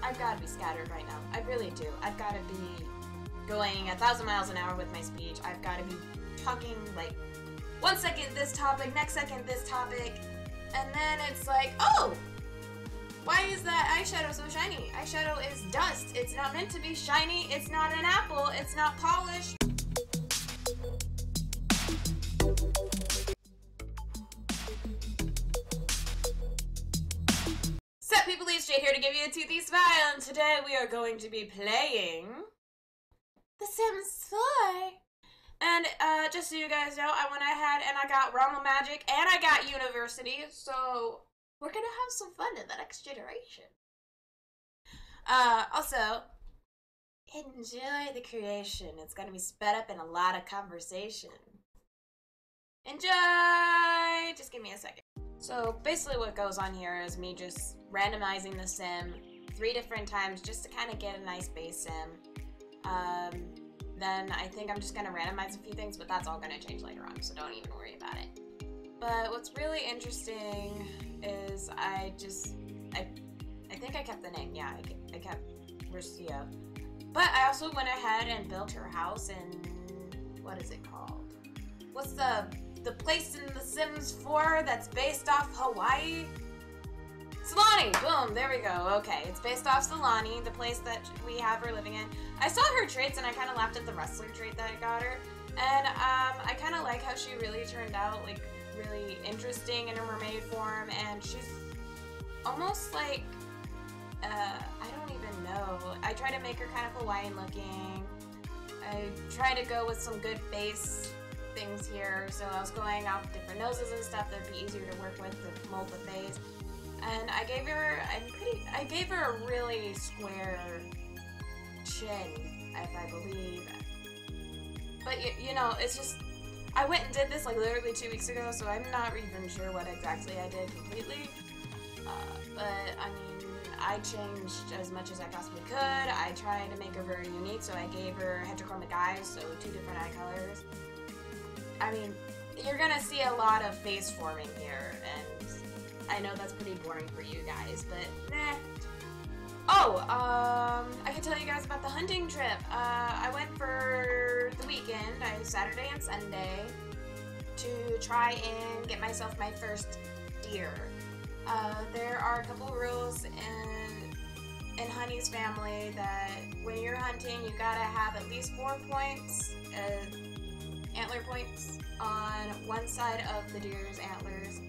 I've got to be scattered right now. I really do. I've got to be going 1,000 miles an hour with my speech. I've got to be talking like 1 second this topic, next second this topic, and then it's like, oh, why is that eyeshadow so shiny? Eyeshadow is dust. It's not meant to be shiny. It's not an apple. It's not polished. Sup people, it's Jay here to give you a toothy smile, and today we are going to be playing The Sims 4. And just so you guys know, I went ahead and I got Realm of Magic and I got University, so we're gonna have some fun in the next generation. Also, enjoy the creation. It's gonna be sped up in a lot of conversation. Enjoy! Just give me a second. So basically what goes on here is me just randomizing the sim 3 different times just to kind of get a nice base sim. Then I think I'm just going to randomize a few things, but that's all going to change later on, so don't even worry about it. But what's really interesting is I think I kept the name. Yeah, I kept Rustia. But I also went ahead and built her house in, what is it called? What's the place in The Sims 4 that's based off Hawaii? Solani! Boom! There we go. Okay, it's based off Solani, the place that we have her living in. I saw her traits and I kind of laughed at the wrestler trait that I got her. And I kind of like how she really turned out like really interesting in her mermaid form. And she's almost like, I don't even know. I try to make her kind of Hawaiian looking. I try to go with some good base things here. So I was going off different noses and stuff that'd be easier to work with to mold the face. And I gave her a really square chin, if I believe. But you know, it's just, I went and did this like literally 2 weeks ago, so I'm not even sure what exactly I did completely. But I mean, I changed as much as I possibly could. I tried to make her very unique, so I gave her heterochromic eyes, so 2 different eye colors. I mean, you're gonna see a lot of face forming here, and I know that's pretty boring for you guys, but nah. Oh, I can tell you guys about the hunting trip. I went for the weekend, Saturday and Sunday, to try and get myself my first deer. There are a couple rules in Honey's family that when you're hunting, you gotta have at least 4 points, antler points, on one side of the deer's antlers.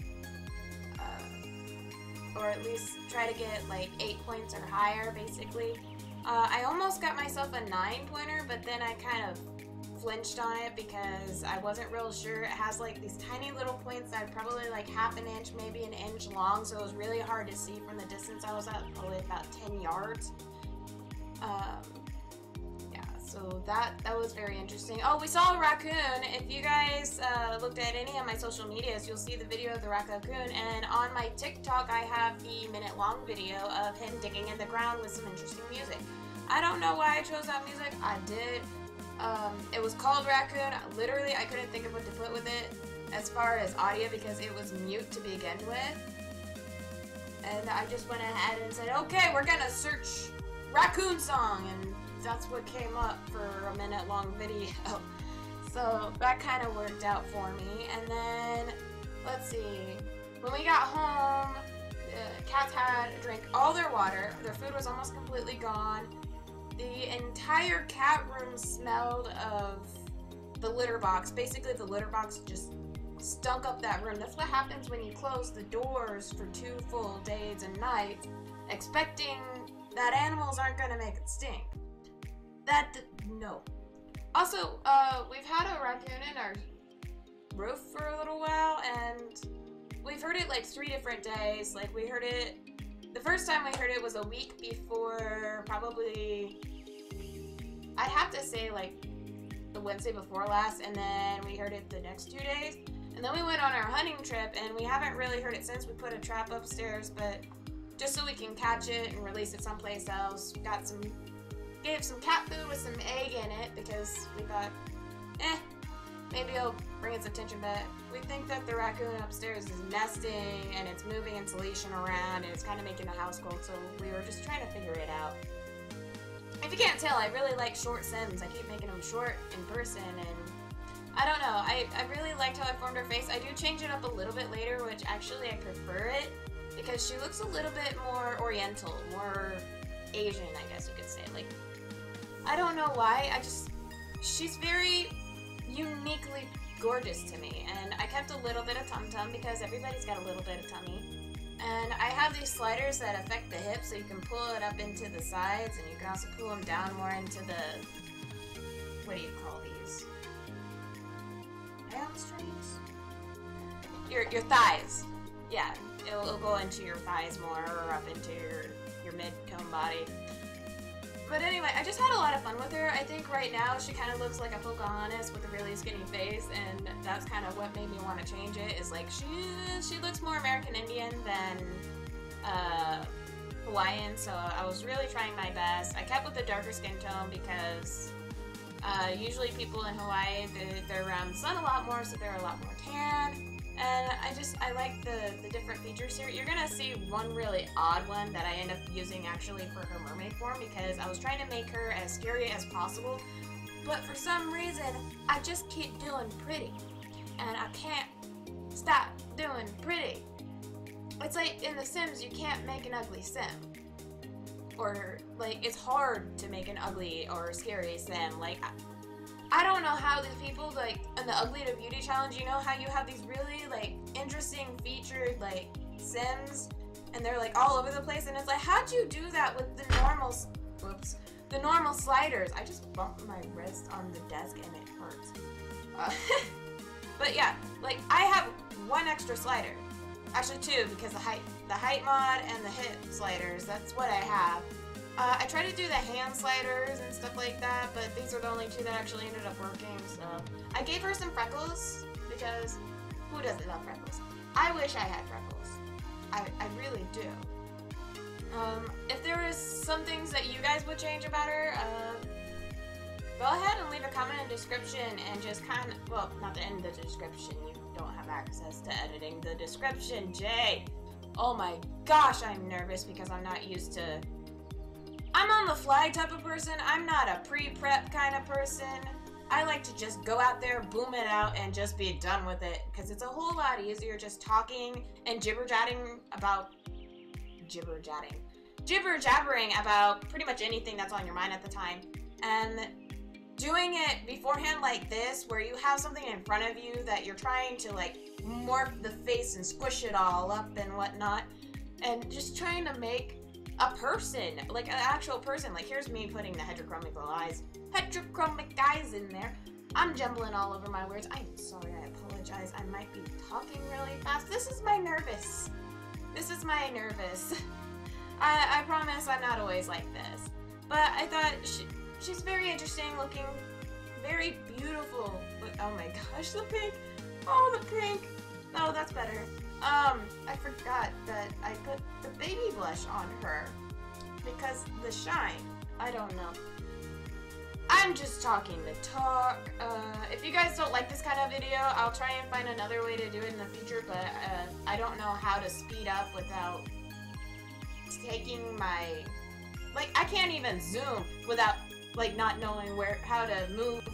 Or at least try to get like 8 points or higher, basically. I almost got myself a 9-pointer, but then I kind of flinched on it because I wasn't real sure. It has like these tiny little points that are probably like half an inch, maybe an inch long, so it was really hard to see from the distance I was at, probably about 10 yards. Yeah, so that was very interesting. Oh, we saw a raccoon. If you guys looked at any of my social medias, you'll see the video of the raccoon, and on my TikTok I have the minute-long video of him digging in the ground with some interesting music. I don't know why I chose that music. I did. It was called Raccoon. Literally, I couldn't think of what to put with it as far as audio because it was mute to begin with. And I just went ahead and said, okay, we're gonna search raccoon song, and that's what came up for a minute-long video. So that kind of worked out for me. And then, let's see, when we got home, the cats had drank all their water. Their food was almost completely gone. The entire cat room smelled of the litter box. Basically, the litter box just stunk up that room. That's what happens when you close the doors for 2 full days and nights, expecting that animals aren't gonna make it stink. No. Also, we've had a raccoon in our roof for a little while, and we've heard it like 3 different days. Like, we heard it, the first time we heard it was a week before, probably, I'd have to say like the Wednesday before last, and then we heard it the next 2 days. And then we went on our hunting trip, and we haven't really heard it since. We put a trap upstairs, but just so we can catch it and release it someplace else. Gave some cat food with some egg in it because we thought, maybe it'll bring its attention, but we think that the raccoon upstairs is nesting and it's moving insulation around and it's kind of making the house cold, so we were just trying to figure it out. If you can't tell, I really like short Sims. I keep making them short in person, and I don't know, I really liked how I formed her face. I do change it up a little bit later, which actually I prefer it, because she looks a little bit more oriental, more Asian, I guess you could say. Like, I don't know why, she's very uniquely gorgeous to me, and I kept a little bit of tum-tum because everybody's got a little bit of tummy. And I have these sliders that affect the hips, so you can pull it up into the sides, and you can also pull them down more into the, what do you call these? Hamstrings? Your thighs. Yeah, it'll go into your thighs more, or up into your mid-tone body. But anyway, I just had a lot of fun with her. I think right now she kind of looks like a Pocahontas with a really skinny face, and that's kind of what made me want to change it, is like she looks more American Indian than Hawaiian, so I was really trying my best. I kept with the darker skin tone because usually people in Hawaii, they're around the sun a lot more, so they're a lot more tan. And I like the different features here. You're gonna see one really odd one that I end up using actually for her mermaid form, because I was trying to make her as scary as possible, but for some reason, I just keep doing pretty. And I can't stop doing pretty. It's like in The Sims, you can't make an ugly Sim. Or, like, it's hard to make an ugly or scary Sim. Like, I don't know how these people, like, in the Ugly to Beauty challenge, you know how you have these really, like, interesting featured, like, Sims, and they're, like, all over the place, and it's like, how'd you do that with the normal, the normal sliders? I just bumped my wrist on the desk, and it hurts. But yeah, like, I have one extra slider. Actually, two, because the height mod and the hip sliders, that's what I have. I tried to do the hand sliders and stuff like that, but these are the only two that actually ended up working, so. I gave her some freckles, because who doesn't love freckles? I wish I had freckles. I really do. If there is some things that you guys would change about her, go ahead and leave a comment in the description and just kind of, well, not the end of the description, you don't have access to editing the description, Jay. Oh my gosh, I'm nervous because I'm not used to, I'm on the fly type of person. I'm not a pre-prep kind of person. I like to just go out there, boom it out, and just be done with it, because it's a whole lot easier just talking and jibber-jabbering about pretty much anything that's on your mind at the time, and doing it beforehand like this, where you have something in front of you that you're trying to, like, morph the face and squish it all up and whatnot, and just trying to make a person, like an actual person. Like, here's me putting the heterochromic eyes in there. I'm jumbling all over my words. I'm sorry, I apologize. I might be talking really fast. This is my nervous. I promise I'm not always like this. But I thought she's very interesting looking, very beautiful. But, oh my gosh, the pink. Oh, the pink. Oh, that's better. I forgot that I put the baby blush on her because the shine. I don't know. I'm just talking the talk. If you guys don't like this kind of video, I'll try and find another way to do it in the future, but I don't know how to speed up without taking my, like, I can't even zoom without, like, not knowing how to move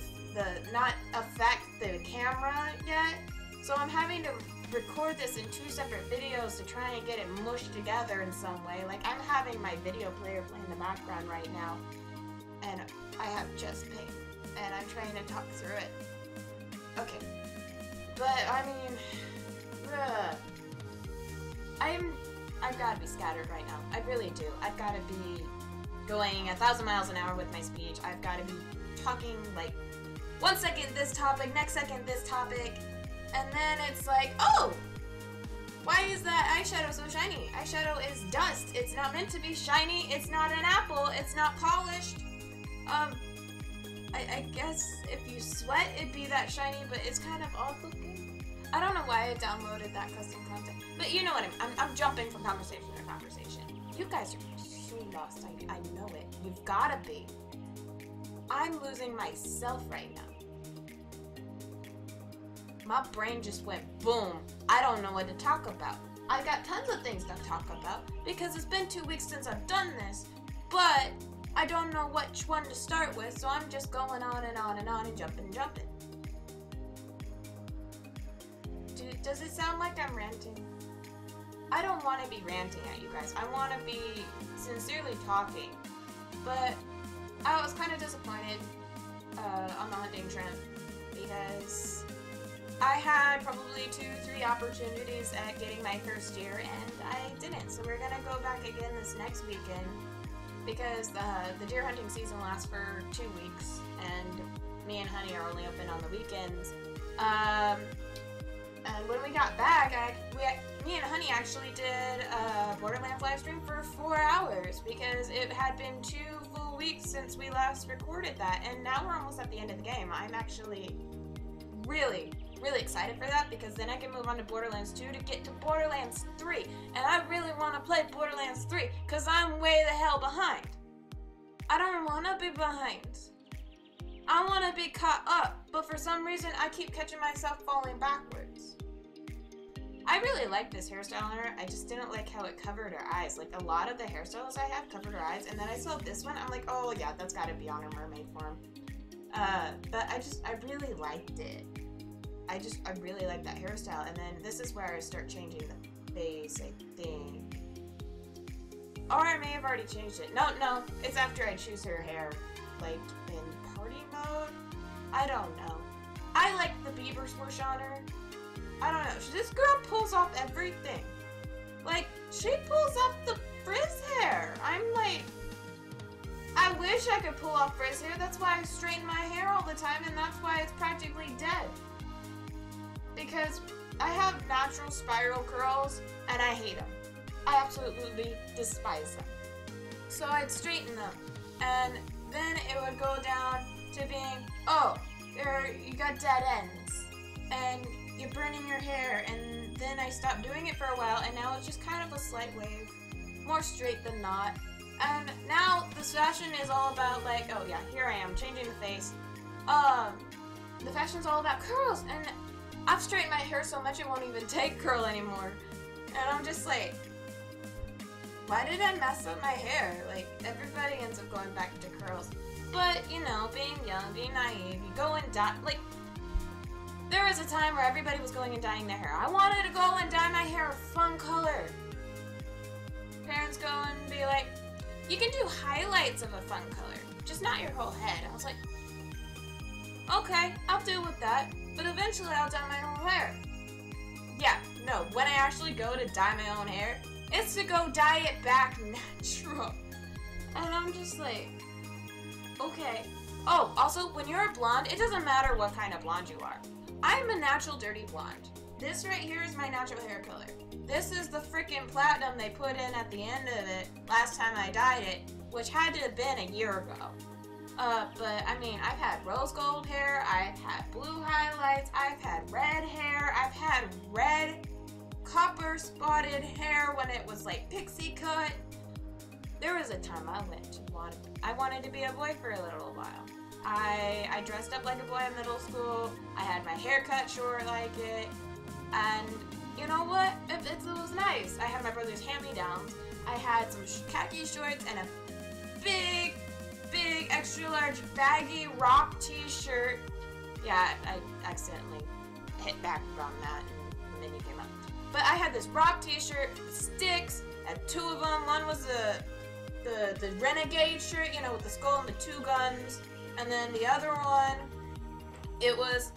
not affect the camera yet. So I'm having to record this in 2 separate videos to try and get it mushed together in some way. Like, I'm having my video player play in the background right now, and I have chest pain, and I'm trying to talk through it. Okay. But, I mean, I've got to be scattered right now. I really do. I've got to be going 1,000 miles an hour with my speech. I've got to be talking, like, 1 second this topic, next second this topic, and then it's like, oh! Why is that eyeshadow so shiny? Eyeshadow is dust. It's not meant to be shiny. It's not an apple. It's not polished. I guess if you sweat, it'd be that shiny, but it's kind of odd looking. I don't know why I downloaded that custom content, but you know what I'm jumping from conversation to conversation. You guys are so lost. I know it. You've gotta be. I'm losing myself right now. my brain just went boom. I don't know what to talk about. I got tons of things to talk about because it's been 2 weeks since I've done this, but I don't know which one to start with, so I'm just going on and on and on and jumping. Does it sound like I'm ranting? I don't want to be ranting at you guys. I want to be sincerely talking, but I was kind of disappointed on the hunting trip because I had probably 2-3 opportunities at getting my first deer and I didn't. So we're gonna go back again this next weekend because the deer hunting season lasts for 2 weeks and me and Honey are only open on the weekends. And when we got back, me and Honey actually did a Borderlands live stream for 4 hours because it had been 2 full weeks since we last recorded that, and now we're almost at the end of the game. I'm actually really excited for that because then I can move on to Borderlands 2 to get to Borderlands 3, and I really want to play Borderlands 3 because I'm way the hell behind. I don't want to be behind. I want to be caught up, but for some reason I keep catching myself falling backwards. I really like this hairstyle on her. I just didn't like how it covered her eyes. Like, a lot of the hairstyles I have covered her eyes, and then I saw this one, I'm like, oh yeah, that's gotta be on her mermaid form. But I really liked it. I really like that hairstyle, and then this is where I start changing the face, I think. Or I may have already changed it. No, it's after I choose her hair, like, in party mode? I don't know. I like the Bieber swoosh on her. I don't know. This girl pulls off everything. Like, she pulls off the frizz hair. I'm like, I wish I could pull off frizz hair. That's why I straighten my hair all the time, and that's why it's practically dead. Because I have natural spiral curls, and I hate them. I absolutely despise them. So I'd straighten them, and then it would go down to being, oh, you got dead ends, and you're burning your hair, and then I stopped doing it for a while, and now it's just kind of a slight wave, more straight than not. And now this fashion is all about, like, oh yeah, here I am, changing the face. The fashion's all about curls, and I've straightened my hair so much it won't even take curl anymore. And I'm just like, why did I mess up my hair? Like, everybody ends up going back to curls. But, you know, being young, being naive, you go and dye, like, there was a time where everybody was going and dyeing their hair. I wanted to go and dye my hair a fun color. Parents go and be like, you can do highlights of a fun color, just not your whole head. I was like, okay, I'll deal with that, but eventually I'll dye my own hair. Yeah, no, when I actually go to dye my own hair, it's to go dye it back natural. And I'm just like, okay. Oh, also, when you're a blonde, it doesn't matter what kind of blonde you are. I'm a natural dirty blonde. This right here is my natural hair color. This is the freaking platinum they put in at the end of it last time I dyed it, which had to have been a year ago. But I mean, I've had rose gold hair, I've had blue highlights, I've had red hair, I've had red copper spotted hair when it was like pixie cut. There was a time I wanted to be a boy for a little while. I dressed up like a boy in middle school. I had my hair cut short like it. And you know what? It was nice. I had my brother's hand-me-downs. I had some khaki shorts and a big extra large baggy rock t-shirt. Yeah, I accidentally hit back on that and the menu came up. But I had this rock t-shirt with sticks. I had 2 of them. One was the renegade shirt, you know, with the skull and the 2 guns. And then the other one, it was,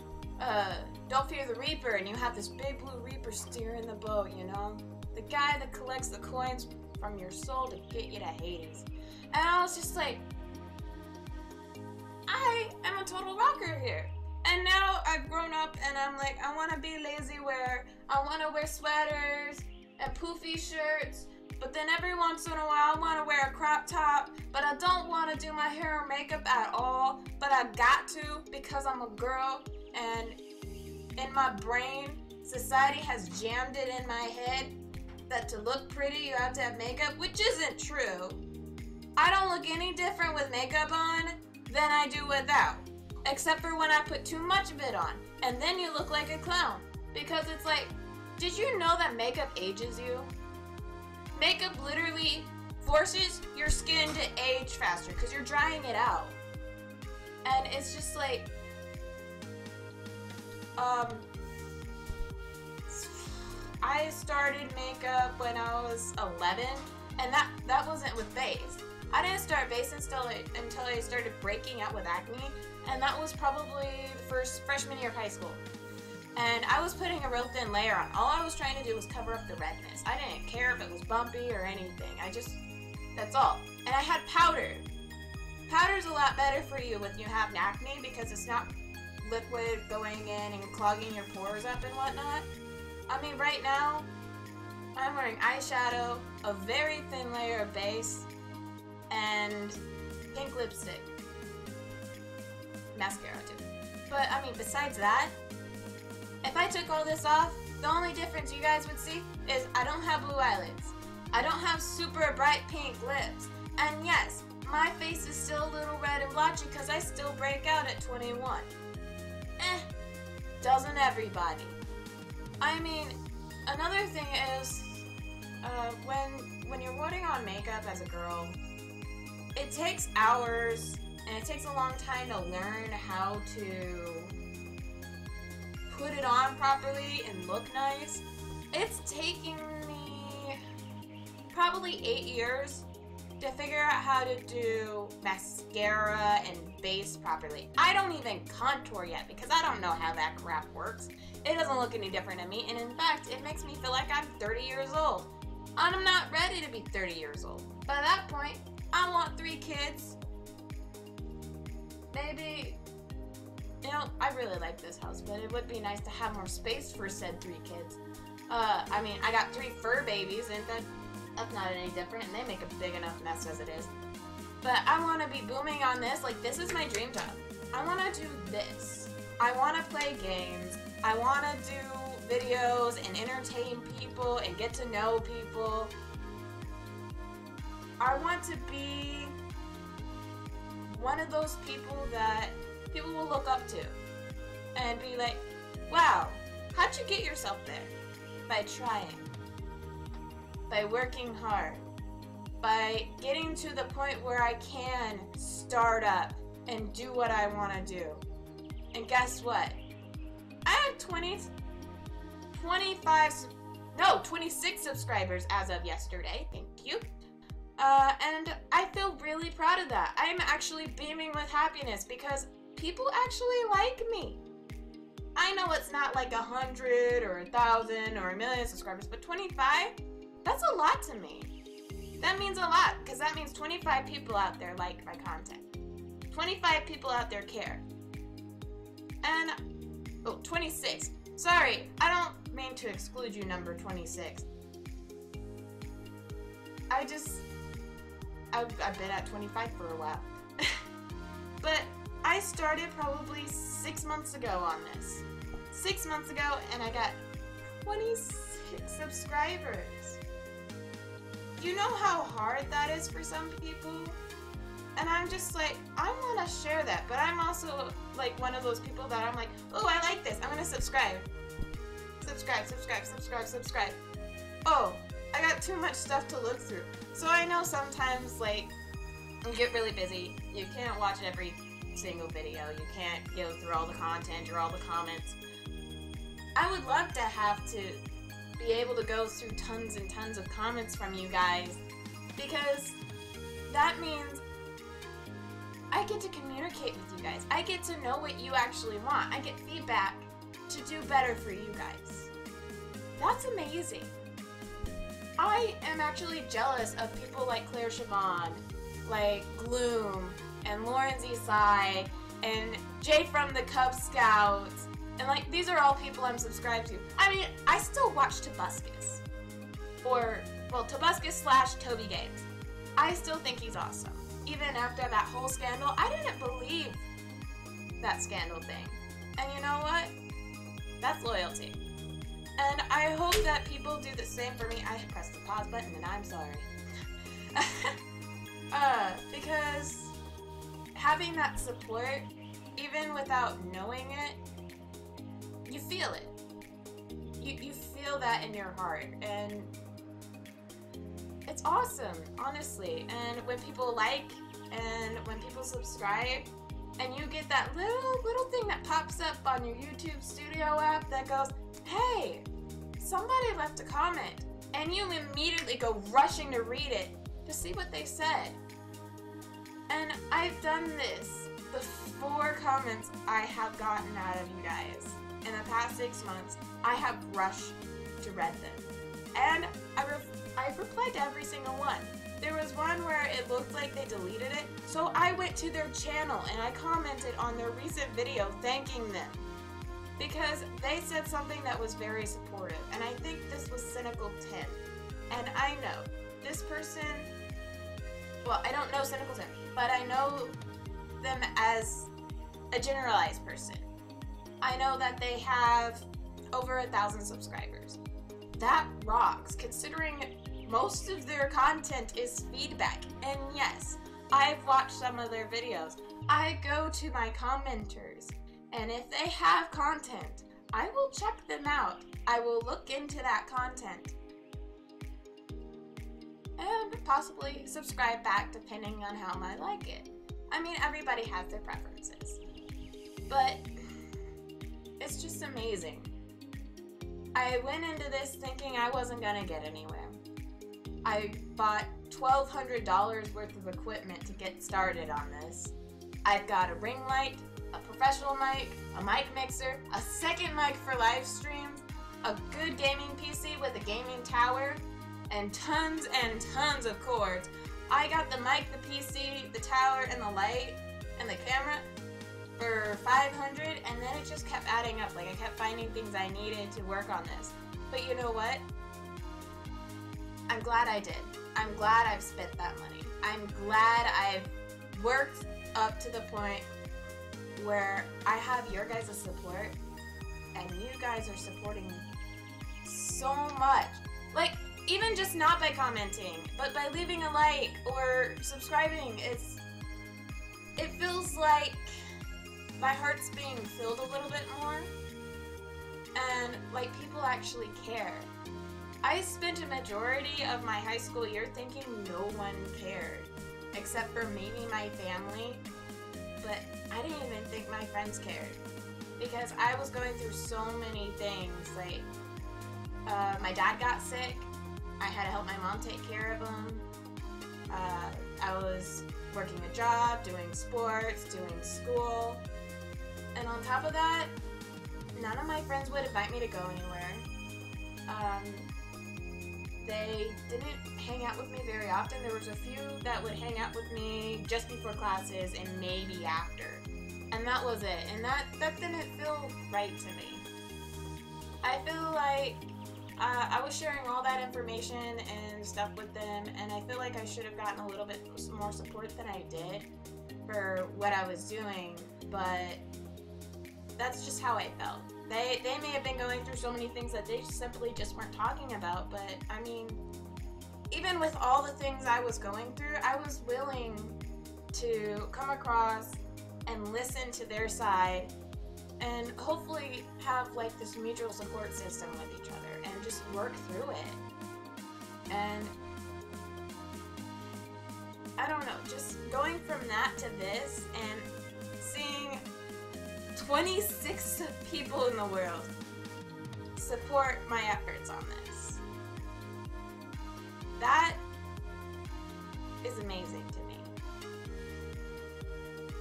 Don't Fear the Reaper, and you have this big blue reaper steering the boat, you know? The guy that collects the coins from your soul to get you to Hades. And I was just like, I am a total rocker here. And now I've grown up and I'm like, I want to be lazy wear. I want to wear sweaters and poofy shirts. But then every once in a while I want to wear a crop top. But I don't want to do my hair or makeup at all. But I got to because I'm a girl. And in my brain, society has jammed it in my head that to look pretty you have to have makeup, which isn't true. I don't look any different with makeup on than I do without. Except for when I put too much of it on. and then you look like a clown. Because it's like, did you know that makeup ages you? Makeup literally forces your skin to age faster because you're drying it out. And it's just like, I started makeup when I was 11, and that wasn't with base. I didn't start base until I started breaking out with acne, and that was probably the first freshman year of high school. And I was putting a real thin layer on. All I was trying to do was cover up the redness. I didn't care if it was bumpy or anything. That's all. And I had powder. Powder's a lot better for you when you have acne because it's not liquid going in and clogging your pores up and whatnot. I mean, right now, I'm wearing eyeshadow, a very thin layer of base, and pink lipstick. Mascara, too. But, I mean, besides that, if I took all this off, the only difference you guys would see is I don't have blue eyelids. I don't have super bright pink lips. And yes, my face is still a little red and blotchy because I still break out at 21. Doesn't everybody? I mean, another thing is, when you're putting on makeup as a girl, it takes hours and it takes a long time to learn how to put it on properly and look nice. It's taking me probably 8 years to figure out how to do mascara and base properly. I don't even contour yet because I don't know how that crap works. It doesn't look any different to me, and in fact, it makes me feel like I'm 30 years old. And I'm not ready to be 30 years old. By that point, I want 3 kids. Maybe, you know, I really like this house, but it would be nice to have more space for said 3 kids. I mean, I got 3 fur babies, and that's not any different, and they make a big enough mess as it is. But I want to be booming on this. Like, this is my dream job. I want to do this. I want to play games. I want to do videos and entertain people and get to know people. I want to be one of those people that people will look up to and be like, wow, how'd you get yourself there? By trying, by working hard, by getting to the point where I can start up and do what I want to do. And guess what? I have 26 subscribers as of yesterday. Thank you. And I feel really proud of that. I'm actually beaming with happiness because people actually like me. I know it's not like 100 or 1,000 or 1,000,000 subscribers, but 25? That's a lot to me. That means a lot because that means 25 people out there like my content. 25 people out there care. And, 26. Sorry, I don't mean to exclude you, number 26. I've been at 25 for a while. But I started probably 6 months ago on this. 6 months ago, and I got 26 subscribers. You know how hard that is for some people? And I'm just like, I want to share that, but I'm also like one of those people that I'm like, oh, I like this, I'm going to subscribe. Subscribe. Oh, I got too much stuff to look through. So I know sometimes, like, you get really busy. You can't watch every single video. You can't go through all the content or all the comments. I would love to have to be able to go through tons and tons of comments from you guys because that means I get to communicate with you guys. I get to know what you actually want. I get feedback to do better for you guys. That's amazing. I am actually jealous of people like Claire Siobhan, like Gloom, and Lauren Zsai, and Jay from the Cub Scouts, and like these are all people I'm subscribed to. I mean, I still watch Tobuscus, or well, Tobuscus / Toby Games. I still think he's awesome. Even after that whole scandal, I didn't believe that scandal thing. And you know what? That's loyalty. And I hope that people do the same for me. I pressed the pause button and I'm sorry. Because having that support, even without knowing it, you feel it. You feel that in your heart, and it's awesome, honestly. And when people like, and when people subscribe, and you get that little thing that pops up on your YouTube Studio app that goes, hey, somebody left a comment, and you immediately go rushing to read it to see what they said. And I've done this. The 4 comments I have gotten out of you guys in the past 6 months, I have rushed to read them. And I've replied to every single one. There was one where it looked like they deleted it, so I went to their channel and I commented on their recent video thanking them. Because they said something that was very supportive, and I think this was Cynical Tim. And I know this person, well, I don't know Cynical Tim, but I know them as a generalized person. I know that they have over 1,000 subscribers. That rocks, considering most of their content is feedback. And yes, I've watched some of their videos. I go to my commenters, and if they have content, I will check them out. I will look into that content and possibly subscribe back depending on how I like it. I mean, everybody has their preferences, but it's just amazing. I went into this thinking I wasn't gonna get anywhere. I bought $1,200 worth of equipment to get started on this. I've got a ring light, a professional mic, a mic mixer, a second mic for live streams, a good gaming PC with a gaming tower, and tons of cords. I got the mic, the PC, the tower, and the light, and the camera for $500, and then it just kept adding up. Like, I kept finding things I needed to work on this. But you know what? I'm glad I did. I'm glad I've spent that money. I'm glad I've worked up to the point where I have your guys' support, and you guys are supporting me so much. Like, even just not by commenting, but by leaving a like or subscribing, it feels like my heart's being filled a little bit more, and like people actually care. I spent a majority of my high school year thinking no one cared, except for maybe my family, but I didn't even think my friends cared, because I was going through so many things. Like, my dad got sick, I had to help my mom take care of him, I was working a job, doing sports, doing school, and on top of that, none of my friends would invite me to go anywhere. They didn't hang out with me very often. There was a few that would hang out with me just before classes and maybe after. And that was it. And that didn't feel right to me. I feel like I was sharing all that information and stuff with them, and I feel like I should have gotten a little bit more support than I did for what I was doing, but that's just how I felt. They may have been going through so many things that they simply just weren't talking about, but I mean, even with all the things I was going through, I was willing to come across and listen to their side and hopefully have like this mutual support system with each other and just work through it. And I don't know, just going from that to this and seeing 26 people in the world support my efforts on this. That is amazing to me.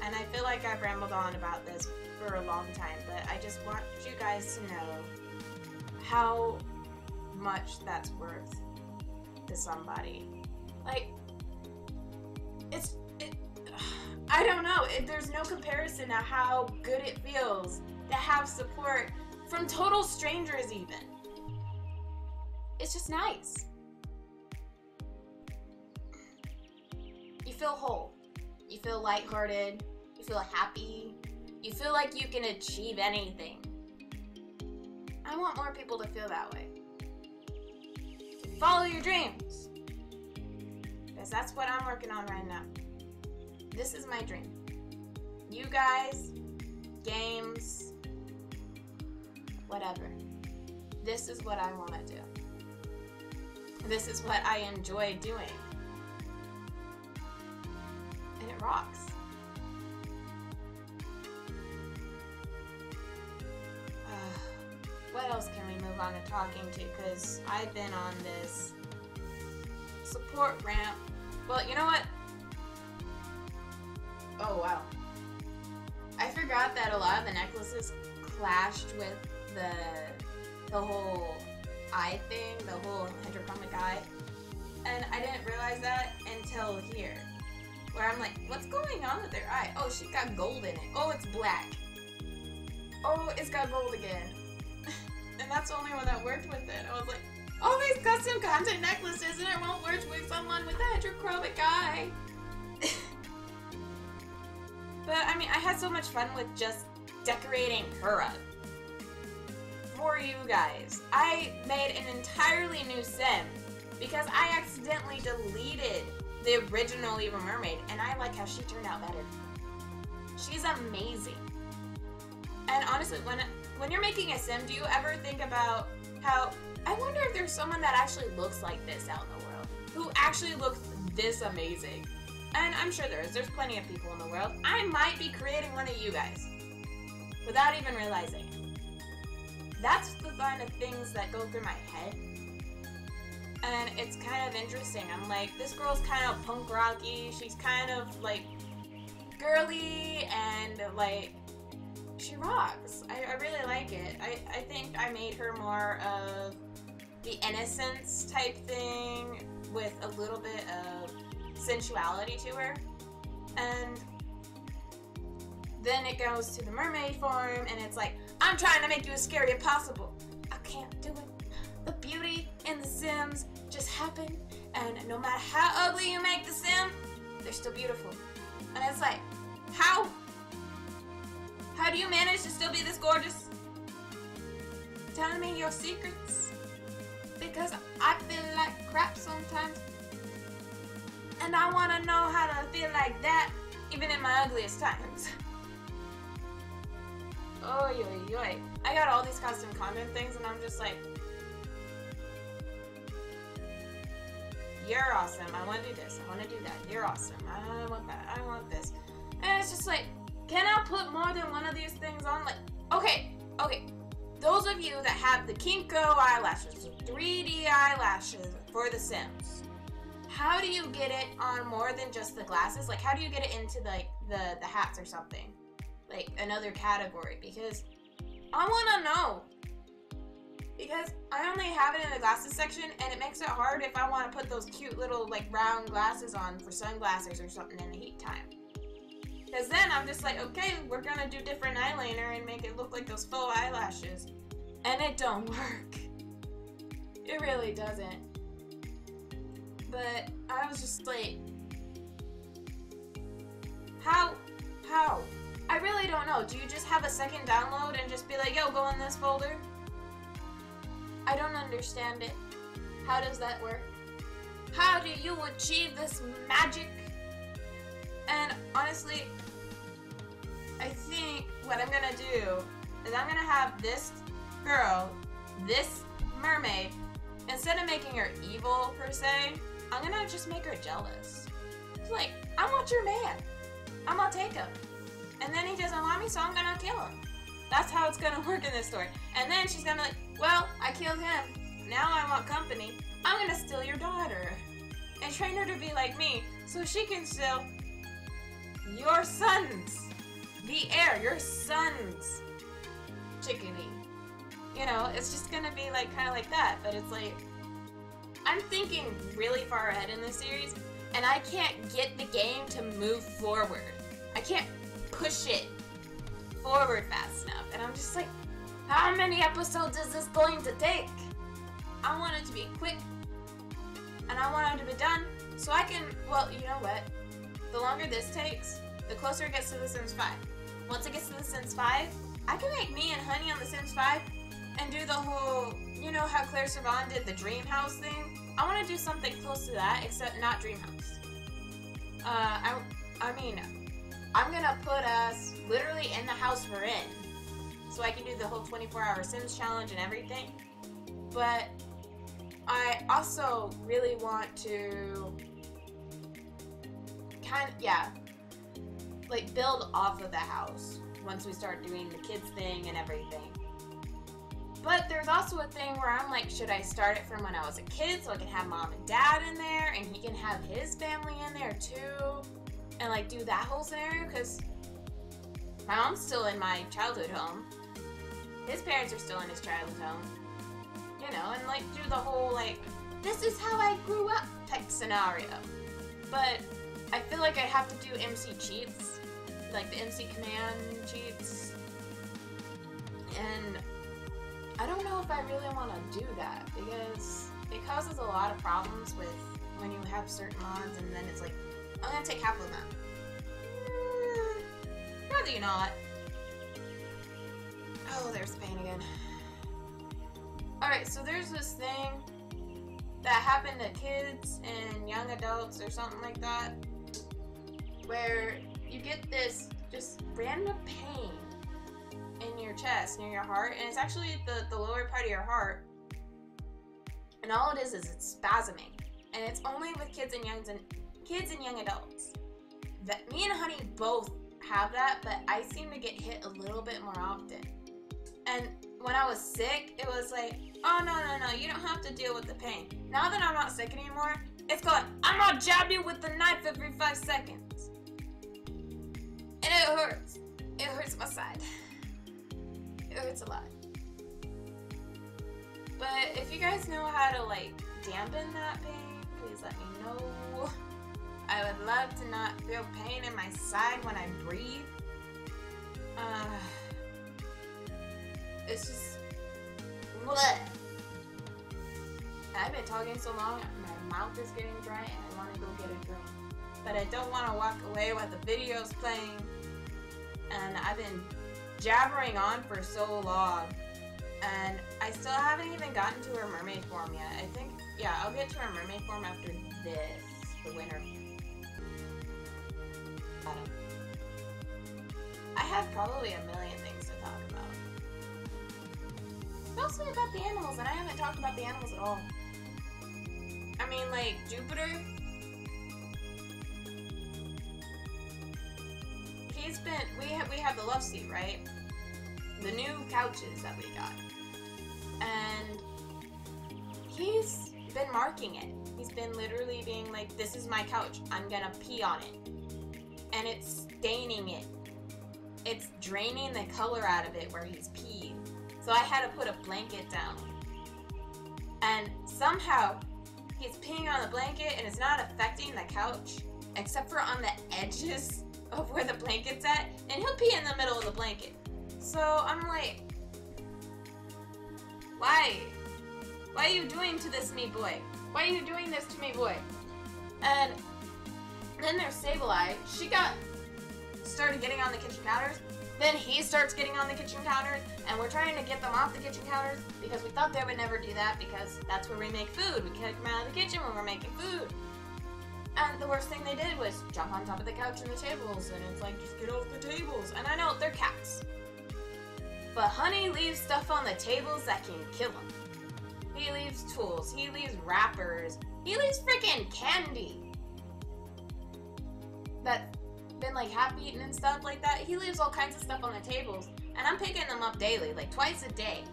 And I feel like I've rambled on about this for a long time, but I just want you guys to know how much that's worth to somebody. Like, I don't know, there's no comparison to how good it feels to have support from total strangers even. It's just nice. You feel whole. You feel lighthearted. You feel happy. You feel like you can achieve anything. I want more people to feel that way. So follow your dreams. Because that's what I'm working on right now. This is my dream. You guys, games, whatever. This is what I want to do. This is what I enjoy doing. And it rocks. What else can we move on to talking to? Because I've been on this support ramp. Well, you know what? Oh, wow. I forgot that a lot of the necklaces clashed with the whole eye thing, the whole hydrochromic eye. And I didn't realize that until here. Where I'm like, what's going on with their eye? Oh, she's got gold in it. Oh, it's black. Oh, it's got gold again. And that's the only one that worked with it. I was like, all these custom content necklaces and it won't work with someone with a hydrochromic eye. But, I mean, I had so much fun with just decorating her up. For you guys. I made an entirely new sim because I accidentally deleted the original Evil Mermaid, and I like how she turned out better. She's amazing. And honestly, when you're making a sim, do you ever think about how, I wonder if there's someone that actually looks like this out in the world, who actually looks this amazing? And I'm sure there is. There's plenty of people in the world. I might be creating one of you guys without even realizing it. That's the kind of things that go through my head. And it's kind of interesting. I'm like, this girl's kind of punk rocky. She's kind of like girly and like, she rocks. I really like it. I think I made her more of the innocence type thing with a little bit of sensuality to her. And then it goes to the mermaid form and it's like, I'm trying to make you as scary as possible. I can't do it. The beauty in the Sims just happen, and no matter how ugly you make the Sim, they're still beautiful. And it's like, how do you manage to still be this gorgeous? Tell me your secrets, because I feel like crap sometimes, and I want to know how to feel like that even in my ugliest times. Oh, yo, yo. I got all these custom content things, and I'm just like, you're awesome. I want to do this. I want to do that. You're awesome. I want that. I want this. And it's just like, can I put more than one of these things on? Like, okay. Those of you that have the Kinko eyelashes, the 3D eyelashes for the Sims, how do you get it on more than just the glasses? Like, how do you get it into like the hats or something? Like another category, because I want to know, because I only have it in the glasses section, and it makes it hard if I want to put those cute little like round glasses on for sunglasses or something in the heat time. Because then I'm just like, okay, we're gonna do different eyeliner and make it look like those faux eyelashes, and it don't work. It really doesn't. But I was just like, how? I really don't know. Do you just have a second download and just be like, yo, go in this folder? I don't understand it. How does that work? How do you achieve this magic? And honestly, I think what I'm gonna do is I'm gonna have this girl, this mermaid, instead of making her evil per se, I'm gonna just make her jealous. It's like, I want your man. I'm gonna take him. And then he doesn't want me, so I'm gonna kill him. That's how it's gonna work in this story. And then she's gonna be like, well, I killed him. Now I want company. I'm gonna steal your daughter and train her to be like me so she can steal your sons. The heir, your sons. Chickadee. You know, it's just gonna be like kind of like that. But it's like, I'm thinking really far ahead in this series, and I can't get the game to move forward. I can't push it forward fast enough. And I'm just like, how many episodes is this going to take? I want it to be quick, and I want it to be done so I can, well, you know what? The longer this takes, the closer it gets to The Sims 5. Once it gets to The Sims 5, I can make me and Honey on The Sims 5 and do the whole, you know how Claire Servan did the dream house thing? I want to do something close to that, except not dream house. I mean, I'm gonna put us literally in the house we're in, so I can do the whole 24-hour Sims challenge and everything. But I also really want to like build off of the house once we start doing the kids thing and everything. But there's also a thing where I'm like, should I start it from when I was a kid so I can have mom and dad in there and he can have his family in there too, and like do that whole scenario? Because my mom's still in my childhood home, his parents are still in his childhood home, you know, and like do the whole like, this is how I grew up type scenario. But I feel like I'd have to do MC cheats, like the MC command cheats, and I don't know if I really want to do that because it causes a lot of problems with when you have certain mods and then it's like, I'm gonna take half of them. Rather not. Oh, there's the pain again. Alright, so there's this thing that happened to kids and young adults or something like that, where you get this just random pain in your chest, near your heart, and it's actually the lower part of your heart, and all it is it's spasming, and it's only with kids and young adults. That me and Honey both have that, but I seem to get hit a little bit more often. And when I was sick, it was like, oh no, you don't have to deal with the pain. Now that I'm not sick anymore, it's going, I'm gonna jab you with the knife every 5 seconds. And it hurts. It hurts my side. It hurts a lot. But if you guys know how to like dampen that pain, please let me know. I would love to not feel pain in my side when I breathe. It's just, bleh. I've been talking so long, my mouth is getting dry and I want to go get a drink. But I don't want to walk away while the video's playing. And I've been jabbering on for so long. And I still haven't even gotten to her mermaid form yet. I think, yeah, I'll get to her mermaid form after this, the winter. I have probably a million things to talk about. Mostly about the animals, and I haven't talked about the animals at all. I mean, like, Jupiter, he's been, we have the love seat, right? The new couches that we got. And he's been marking it. He's been literally being like, this is my couch, I'm gonna pee on it. And it's staining it. It's draining the color out of it where he's peed. So I had to put a blanket down. And somehow, he's peeing on the blanket and it's not affecting the couch, except for on the edges of where the blanket's at, and he'll pee in the middle of the blanket. So I'm like, why? Why are you doing to this me boy? Why are you doing this to me boy? And then there's Sable-Eye. She started getting on the kitchen counters. Then he starts getting on the kitchen counters, and we're trying to get them off the kitchen counters because we thought they would never do that because that's where we make food. We kick them out of the kitchen when we're making food. And the worst thing they did was jump on top of the couch and the tables, and it's like, just get off the tables. And I know, they're cats. But Honey leaves stuff on the tables that can kill him. He leaves tools, he leaves wrappers, he leaves freaking candy that's been like half-eaten and stuff like that. He leaves all kinds of stuff on the tables, and I'm picking them up daily, like twice a day.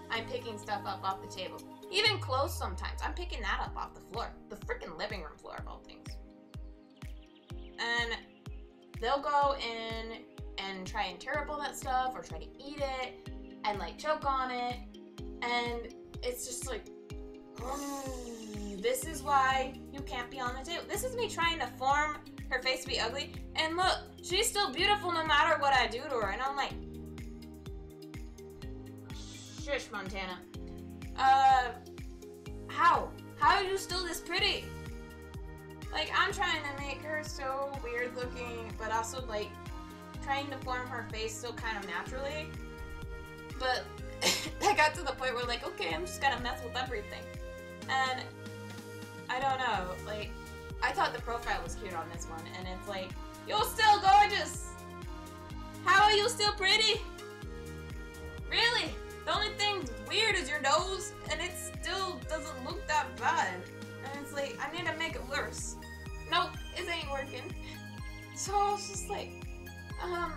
I'm picking stuff up off the tables. Even clothes sometimes. I'm picking that up off the floor. The freaking living room floor of all things. And they'll go in and try and tear up all that stuff or try to eat it and like choke on it. And it's just like, this is why you can't be on the table. This is me trying to form her face to be ugly. And look, she's still beautiful no matter what I do to her. And I'm like, shush, Montana. How? How are you still this pretty? Like, I'm trying to make her so weird looking, but also like trying to form her face so kind of naturally. But I got to the point where like, okay, I'm just gonna mess with everything. And I don't know, like, I thought the profile was cute on this one, and it's like, you're still gorgeous! How are you still pretty? Really? The only thing weird is your nose, and it still doesn't look that bad. And it's like, I need to make it worse. Nope, it ain't working. So I was just like, how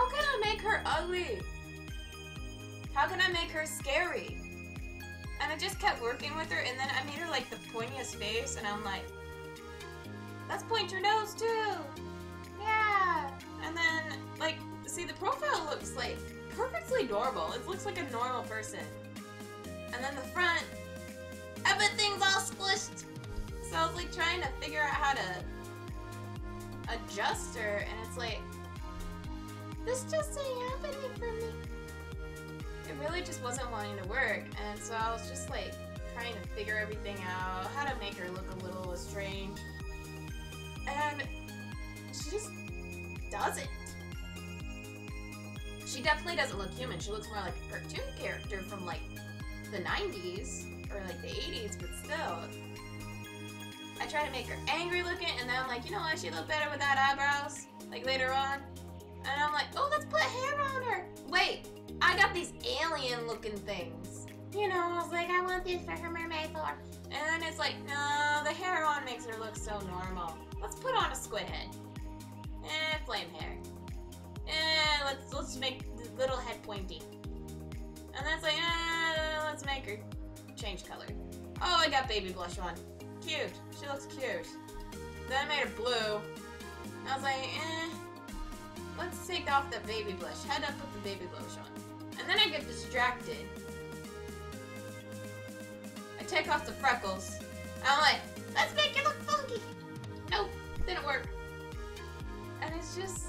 can I make her ugly? How can I make her scary? And I just kept working with her, and then I made her like the pointiest face, and I'm like, let's point your nose too. Yeah. And then, like, see, the profile looks like perfectly normal. It looks like a normal person. And then the front, everything's all squished. So I was like trying to figure out how to adjust her, and it's like, this just ain't happening for me. It really just wasn't wanting to work, and so I was just like trying to figure everything out, how to make her look a little strange. And she just doesn't. She definitely doesn't look human. She looks more like a cartoon character from like the 90s or like the 80s, but still. I try to make her angry looking, and then I'm like, you know what, she look better without eyebrows, like later on. And I'm like, oh, let's put hair on her. Wait, I got these alien looking things. You know, I was like, I want these for her mermaid form. And then it's like, no, the hair on makes her look so normal. Let's put on a squid head. Flame hair. Let's make the little head pointy. And then it's like, let's make her change color. Oh, I got baby blush on. Cute. She looks cute. Then I made her blue. I was like, let's take off the baby blush. Head up with the baby blush on. And then I get distracted. I take off the freckles. I'm like, let's make it look funky. Nope, didn't work. And it's just,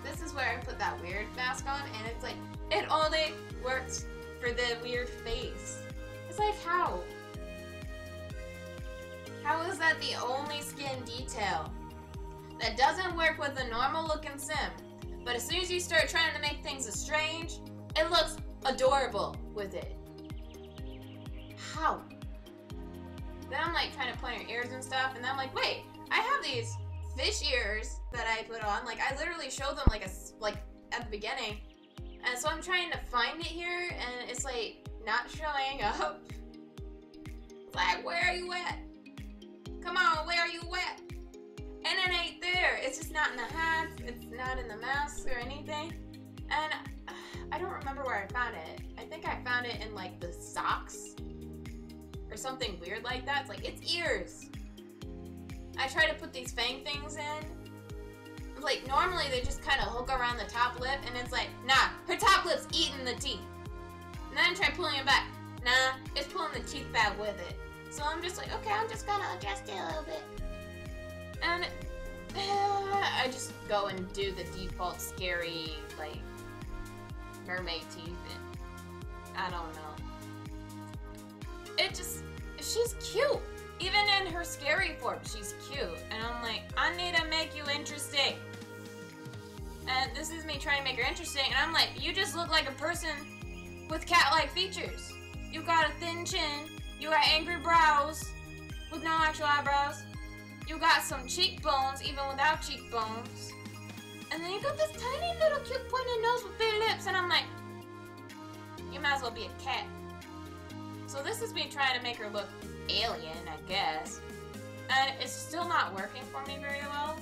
this is where I put that weird mask on, and it's like, it only works for the weird face. It's like, how? How is that the only skin detail that doesn't work with a normal looking sim? But as soon as you start trying to make things strange, it looks adorable with it. How? Then I'm like trying to point her ears and stuff, and then I'm like, wait, I have these fish ears that I put on. Like, I literally showed them like at the beginning. And so I'm trying to find it here, and it's like not showing up. It's like, where are you at? Come on, where are you at? And it ain't there. It's just not in the hats. It's not in the masks or anything. And I don't remember where I found it. I think I found it in like the socks or something weird like that. It's like, it's ears. I try to put these fang things in. Like, normally they just kind of hook around the top lip, and it's like, nah, her top lip's eating the teeth. And then I try pulling it back. Nah, it's pulling the teeth back with it. So I'm just like, okay, I'm just gonna adjust it a little bit. And I just go and do the default scary, like, mermaid teeth. And I don't know. It just, she's cute. Even in her scary form, she's cute. And I'm like, I need to make you interesting. And this is me trying to make her interesting. And I'm like, you just look like a person with cat-like features. You got a thin chin. You got angry brows with no actual eyebrows. You got some cheekbones, even without cheekbones. And then you got this tiny little cute pointed nose with big lips. And I'm like, you might as well be a cat. So this is me trying to make her look alien, I guess. And it's still not working for me very well.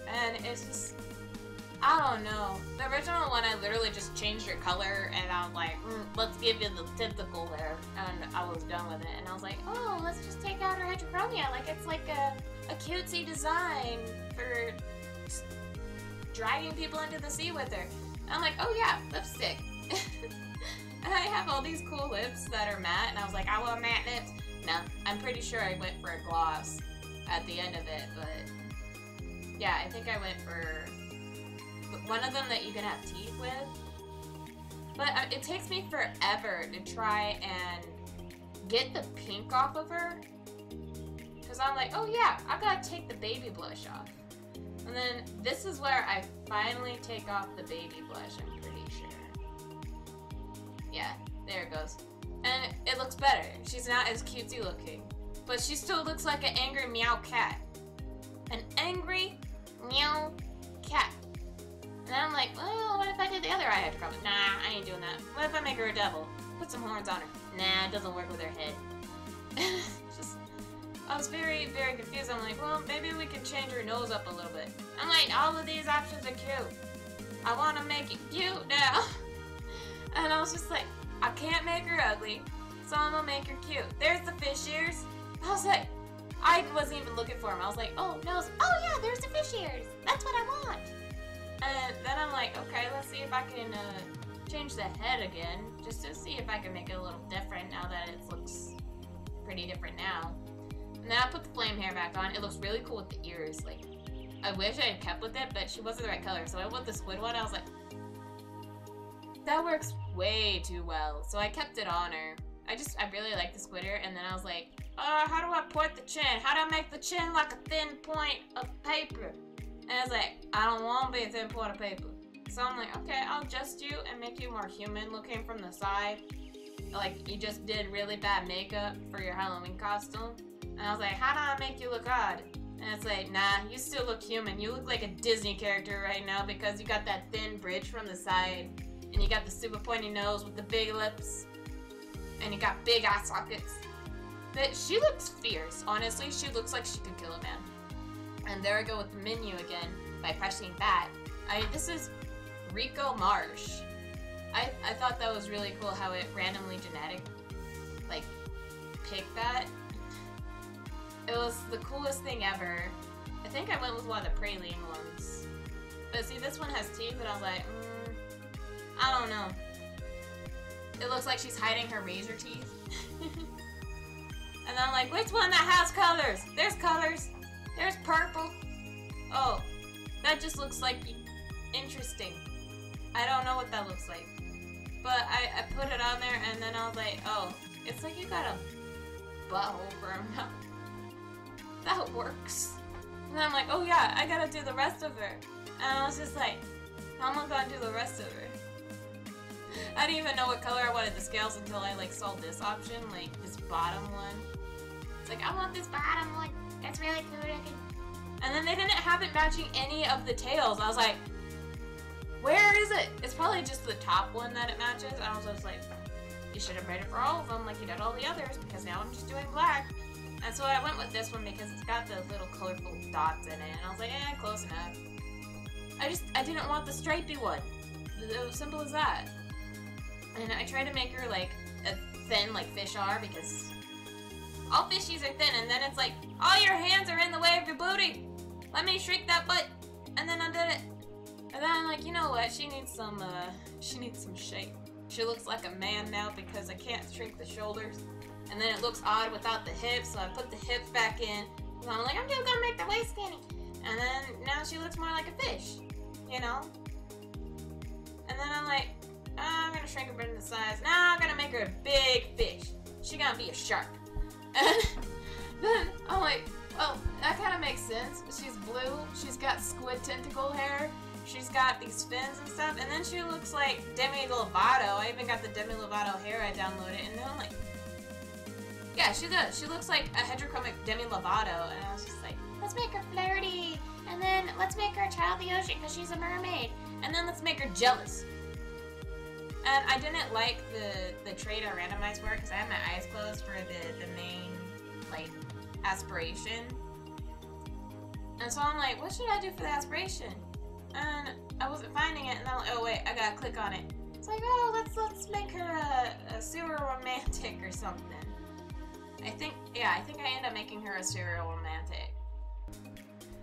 And it's just, I don't know. The original one, I literally just changed her color, and I was like, let's give you the tentacle there. And I was done with it. And I was like, oh, let's just take out her heterochromia. Like, it's like a cutesy design for just dragging people into the sea with her. And I'm like, oh yeah, lipstick. And I have all these cool lips that are matte, and I was like, I want matte lips. No, I'm pretty sure I went for a gloss at the end of it, but yeah, I think I went for one of them that you can have teeth with. But it takes me forever to try and get the pink off of her, because I'm like, oh yeah, I gotta take the baby blush off. And then this is where I finally take off the baby blush, I'm pretty sure. Yeah, there it goes. And it looks better. She's not as cutesy looking. But she still looks like an angry meow cat. An angry meow cat. And then I'm like, well, what if I did the other eye hydrochroma? Nah, I ain't doing that. What if I make her a devil? Put some horns on her. Nah, it doesn't work with her head. Just, I was very, very confused. I'm like, well, maybe we can change her nose up a little bit. I'm like, all of these options are cute. I want to make it cute now. And I was just like, I can't make her ugly, so I'm gonna make her cute. There's the fish ears. I was like, I wasn't even looking for them. I was like, oh, nose. Oh yeah, there's the fish ears. That's what I want. And then I'm like, okay, let's see if I can change the head again, just to see if I can make it a little different now that it looks pretty different now. And then I put the flame hair back on. It looks really cool with the ears. Like, I wish I had kept with it, but she wasn't the right color. So I went with the squid one. I was like, that works way too well. So I kept it on her. I really like the squid hair. And then I was like, how do I point the chin? How do I make the chin like a thin point of paper? And I was like, I don't want to be a thin point of paper. So I'm like, okay, I'll adjust you and make you more human looking from the side. Like, you just did really bad makeup for your Halloween costume. And I was like, how do I make you look odd? And it's like, nah, you still look human. You look like a Disney character right now because you got that thin bridge from the side. And you got the super pointy nose with the big lips. And you got big eye sockets. But she looks fierce. Honestly, she looks like she could kill a man. And there I go with the menu again by pressing that. This is Rico Marsh. I thought that was really cool how it randomly genetic, like, picked that. It was the coolest thing ever. I think I went with one of the praline ones. But see, this one has teeth, and I was like, I don't know. It looks like she's hiding her razor teeth. And I'm like, which one that has colors? There's colors. There's purple. Oh, that just looks like interesting. I don't know what that looks like. But I put it on there and then I was like, oh, it's like you got a butthole for a mouth. That works. And then I'm like, oh yeah, I gotta do the rest of her. And I was just like, how am I gonna do the rest of her? I didn't even know what color I wanted the scales until I like saw this option, like this bottom one. It's like, I want this bottom one. That's really cool looking. And then they didn't have it matching any of the tails. I was like, where is it? It's probably just the top one that it matches. And I was just like, you should have made it for all of them like you did all the others, because now I'm just doing black. And so I went with this one because it's got the little colorful dots in it. And I was like, eh, close enough. I didn't want the stripy one. It was simple as that. And I tried to make her like a thin like fish are, because all fishies are thin, and then it's like, all your hands are in the way of your booty. Let me shrink that butt. And then I did it. And then I'm like, you know what? She needs some shape. She looks like a man now because I can't shrink the shoulders. And then it looks odd without the hips, so I put the hips back in. So I'm like, I'm just gonna make the waist skinny. And then now she looks more like a fish, you know? And then I'm like, I'm gonna shrink her bit in the size. Now I'm gonna make her a big fish. She gonna be a shark. And then I'm like, oh, that kind of makes sense. She's blue. She's got squid tentacle hair. She's got these fins and stuff. And then she looks like Demi Lovato. I even got the Demi Lovato hair I downloaded. And then I'm like, yeah, she does. She looks like a hydrochromic Demi Lovato. And I was just like, let's make her flirty. And then let's make her a child of the ocean because she's a mermaid. And then let's make her jealous. And I didn't like the trait I randomized for it because I had my eyes closed for the main, like, aspiration. And so I'm like, what should I do for the aspiration? And I wasn't finding it, and I'm like, oh wait, I gotta click on it. It's like, oh, let's make her a serial romantic or something. I think I end up making her a serial romantic.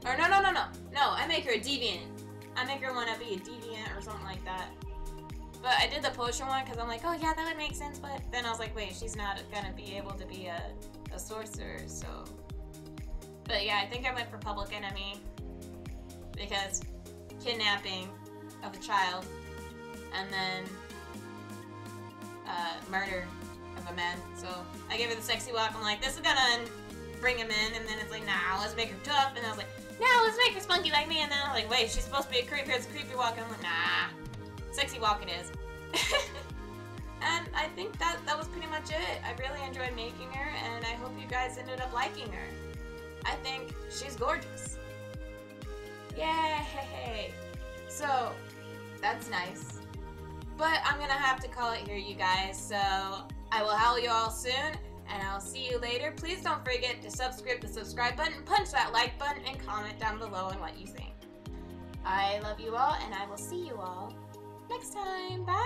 Or no, I make her a deviant. I make her want to be a deviant or something like that. But I did the potion one because I'm like, oh yeah, that would make sense, but then I was like, wait, she's not gonna be able to be a sorcerer, so. But yeah, I think I went for Public Enemy because kidnapping of a child and then murder of a man. So I gave her the sexy walk. I'm like, this is gonna bring him in, and then it's like, nah, let's make her tough. And I was like, no, let's make her spunky like me. And then I was like, wait, she's supposed to be a creep. Here's a creepy walk. And I'm like, nah, sexy walk it is. And I think that was pretty much it. I really enjoyed making her, and I hope you guys ended up liking her. I think she's gorgeous. Yay! So, That's nice. But I'm gonna have to call it here, you guys. So I will howl you all soon, and I'll see you later. Please don't forget to subscribe the subscribe button, punch that like button, and comment down below on what you think. I love you all, and I will see you all next time. Bye!